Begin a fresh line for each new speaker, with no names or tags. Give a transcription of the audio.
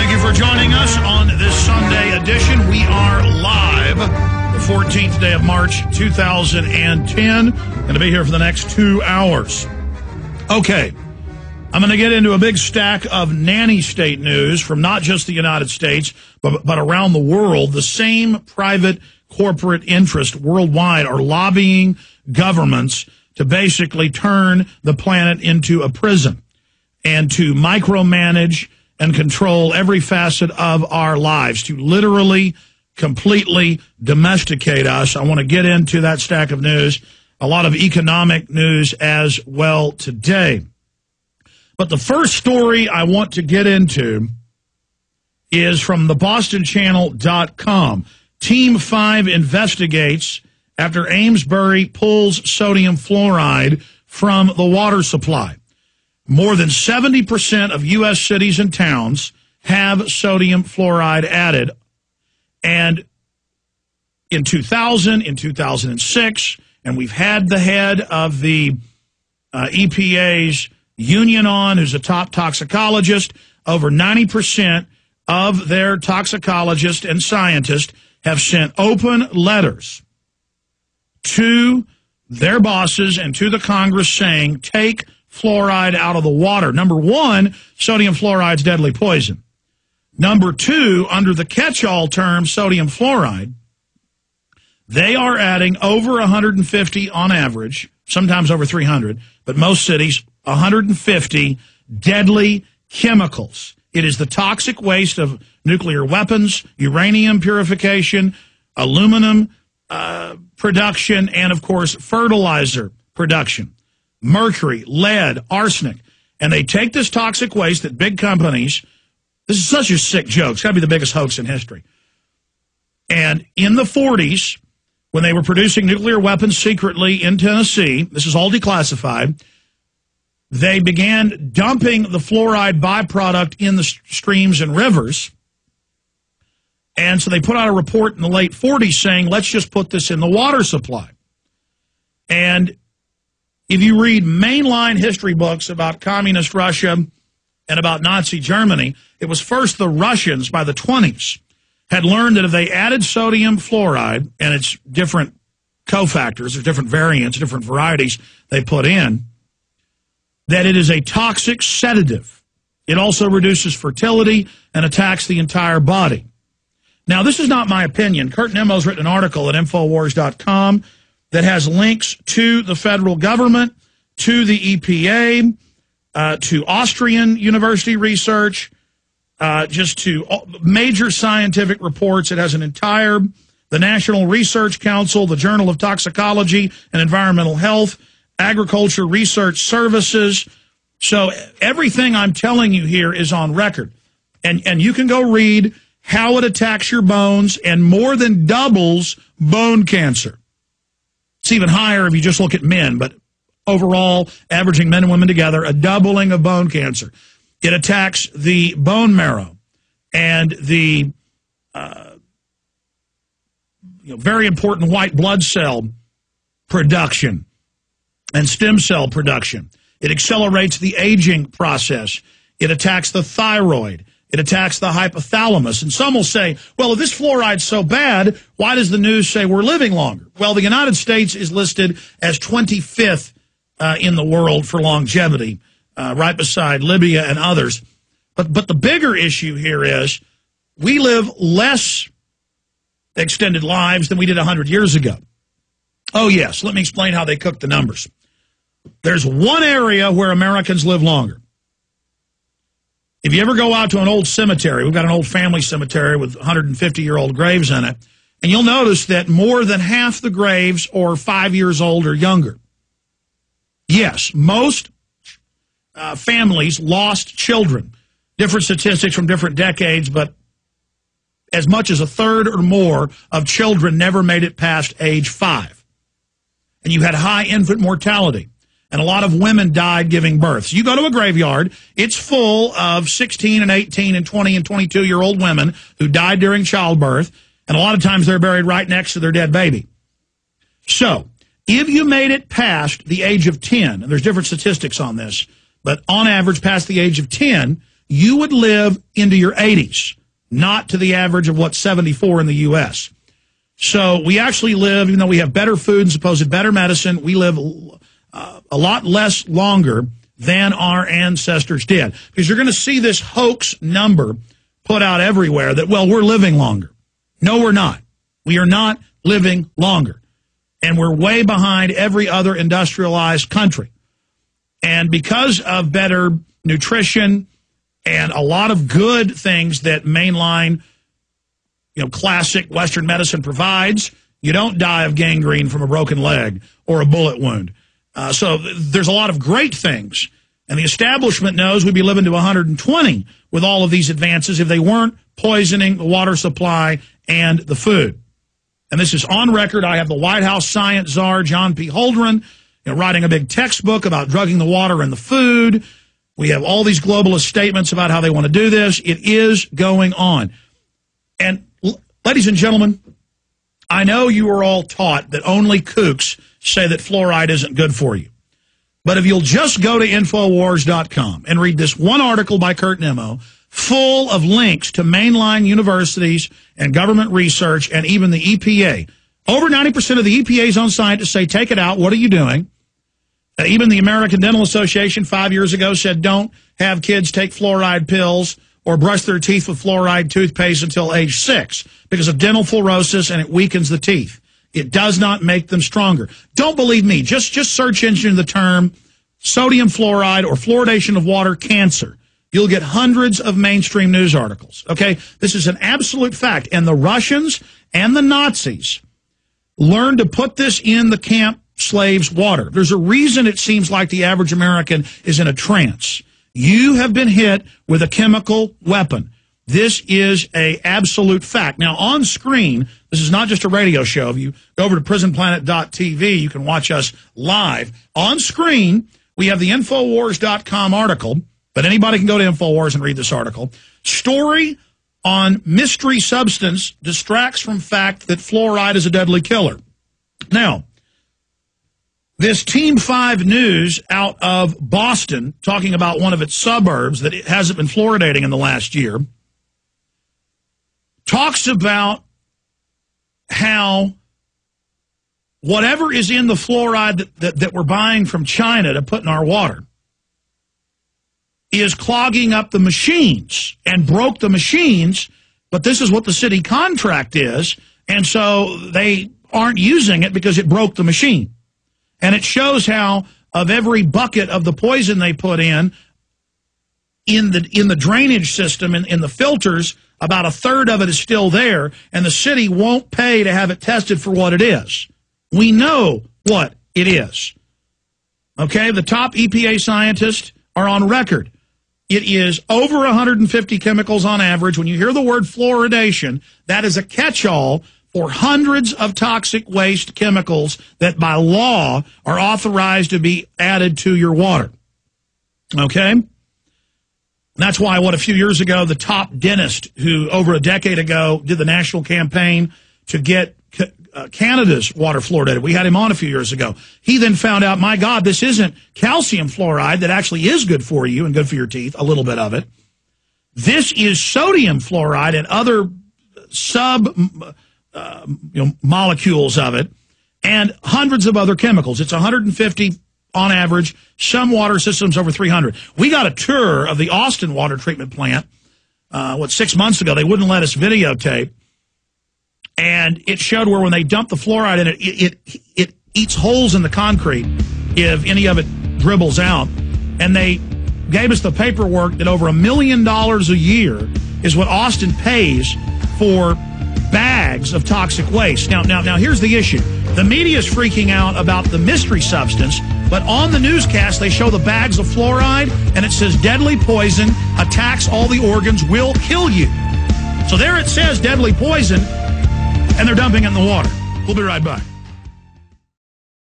Thank you for joining us on this Sunday edition. We are live, the 14th day of March, 2010. Going to be here for the next 2 hours. Okay, I'm going to get into a big stack of nanny state news from not just the United States, but around the world. The same private corporate interest worldwide are lobbying governments to basically turn the planet into a prison and to micromanage and control every facet of our lives, to literally, completely domesticate us. I want to get into that stack of news, a lot of economic news as well today. But the first story I want to get into is from the BostonChannel.com. Team 5 investigates after Amesbury pulls sodium fluoride from the water supply. More than 70% of U.S. cities and towns have sodium fluoride added. And in 2000, in 2006, and we've had the head of the EPA's union on, who's a top toxicologist. Over 90% of their toxicologists and scientists have sent open letters to their bosses and to the Congress saying, take fluoride out of the water. Number one, sodium fluoride's deadly poison. Number two, under the catch-all term sodium fluoride, they are adding over 150 on average, sometimes over 300, but most cities, 150 deadly chemicals. It is the toxic waste of nuclear weapons, uranium purification, aluminum production, and, of course, fertilizer production. Mercury, lead, arsenic. And they take this toxic waste that big companies, this is such a sick joke, it's got to be the biggest hoax in history. And in the 40s, when they were producing nuclear weapons secretly in Tennessee, this is all declassified, they began dumping the fluoride byproduct in the streams and rivers. And so they put out a report in the late 40s saying, let's just put this in the water supply. And if you read mainline history books about communist Russia and about Nazi Germany, it was first the Russians by the 20s had learned that if they added sodium fluoride, and its different cofactors, or different variants, different varieties they put in, that it is a toxic sedative. It also reduces fertility and attacks the entire body. Now, this is not my opinion. Kurt Nemo's written an article at Infowars.com that has links to the federal government, to the EPA, to Austrian university research, just to major scientific reports. It has an entire, the National Research Council, the Journal of Toxicology and Environmental Health, Agriculture Research Services. So everything I'm telling you here is on record. And you can go read how it attacks your bones and more than doubles bone cancer. It's even higher if you just look at men, but overall, averaging men and women together, a doubling of bone cancer. It attacks the bone marrow and the very important white blood cell production and stem cell production. It accelerates the aging process. It attacks the thyroid. It attacks the hypothalamus. And some will say, well, if this fluoride's so bad, why does the news say we're living longer? Well, the United States is listed as 25th in the world for longevity, right beside Libya and others. But the bigger issue here is we live less extended lives than we did 100 years ago. Oh, yes, let me explain how they cook the numbers. There's one area where Americans live longer. If you ever go out to an old cemetery, we've got an old family cemetery with 150-year-old graves in it, and you'll notice that more than half the graves are 5 years old or younger. Yes, most families lost children. Different statistics from different decades, but as much as a third or more of children never made it past age 5. And you had high infant mortality. And a lot of women died giving birth. So you go to a graveyard, it's full of 16 and 18 and 20 and 22-year-old women who died during childbirth, and a lot of times they're buried right next to their dead baby. So if you made it past the age of 10, and there's different statistics on this, but on average past the age of 10, you would live into your 80s, not to the average of, 74 in the U.S. So we actually live, even though we have better food and supposed better medicine, we live a lot less longer than our ancestors did. Because you're going to see this hoax number put out everywhere that, well, we're living longer. No, we're not. We are not living longer. And we're way behind every other industrialized country. And because of better nutrition and a lot of good things that mainline, classic Western medicine provides, you don't die of gangrene from a broken leg or a bullet wound. So there's a lot of great things. And the establishment knows we'd be living to 120 with all of these advances if they weren't poisoning the water supply and the food. And this is on record. I have the White House science czar, John P. Holdren, writing a big textbook about drugging the water and the food. We have all these globalist statements about how they want to do this. It is going on. And ladies and gentlemen, I know you are all taught that only kooks say that fluoride isn't good for you. But if you'll just go to Infowars.com and read this one article by Kurt Nimmo, full of links to mainline universities and government research and even the EPA. Over 90% of the EPA's own scientists say, take it out. What are you doing? Even the American Dental Association 5 years ago said don't have kids take fluoride pills or brush their teeth with fluoride toothpaste until age 6 because of dental fluorosis, and it weakens the teeth. It does not make them stronger. Don't believe me. Just search engine the term sodium fluoride or fluoridation of water cancer. You'll get hundreds of mainstream news articles. Okay? This is an absolute fact. And the Russians and the Nazis learned to put this in the camp slaves' water. There's a reason it seems like the average American is in a trance. You have been hit with a chemical weapon. This is an absolute fact. Now, on screen, this is not just a radio show. If you go over to prisonplanet.tv, you can watch us live. On screen, we have the Infowars.com article, but anybody can go to Infowars and read this article. Story on mystery substance distracts from fact that fluoride is a deadly killer. Now, this Team 5 News out of Boston, talking about one of its suburbs that it hasn't been fluoridating in the last year, talks about how whatever is in the fluoride that we're buying from China to put in our water is clogging up the machines and broke the machines, but this is what the city contract is, and so they aren't using it because it broke the machine. And it shows how of every bucket of the poison they put in the drainage system, in the filters, about a third of it is still there, and the city won't pay to have it tested for what it is. We know what it is. Okay, the top EPA scientists are on record. It is over 150 chemicals on average. When you hear the word fluoridation, that is a catch-all for hundreds of toxic waste chemicals that by law are authorized to be added to your water. Okay? That's why, a few years ago, the top dentist who over a decade ago did the national campaign to get Canada's water fluoridated, we had him on a few years ago. He then found out, my God, this isn't calcium fluoride that actually is good for you and good for your teeth, a little bit of it. This is sodium fluoride and other molecules of it, and hundreds of other chemicals. It's 150 on average. Some water systems over 300. We got a tour of the Austin water treatment plant, 6 months ago. They wouldn't let us videotape, and it showed where when they dump the fluoride in it eats holes in the concrete if any of it dribbles out. And they gave us the paperwork that over $1 million a year is what Austin pays for bags of toxic waste. Now, here's the issue. The media is freaking out about the mystery substance, but on the newscast, they show the bags of fluoride, and it says deadly poison, attacks all the organs, will kill you. So there it says deadly poison, and they're dumping it in the water. We'll be right back.